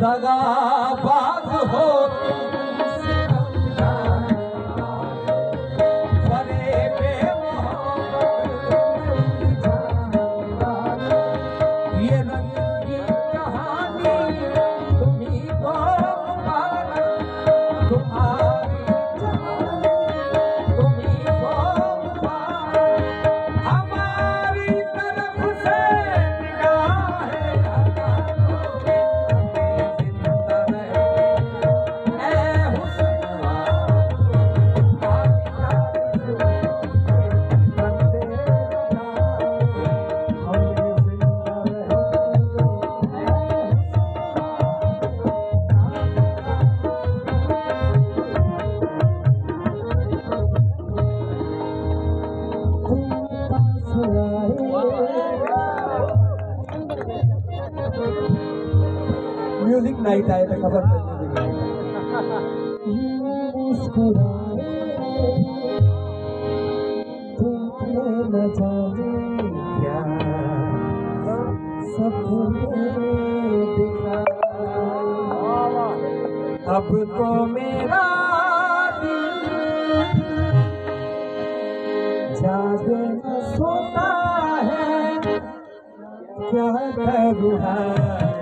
दगाबाज हो ये रंग की कहानी तुम्ही को तुम्हारी तुम्ही को हमारी तरफ से निगाहें हटा म्यूजिक नाइट आए तो खबर तुमने न जाने क्या सपने दिखा अब तो मेरा दिल जागे न सोता है क्या करूँ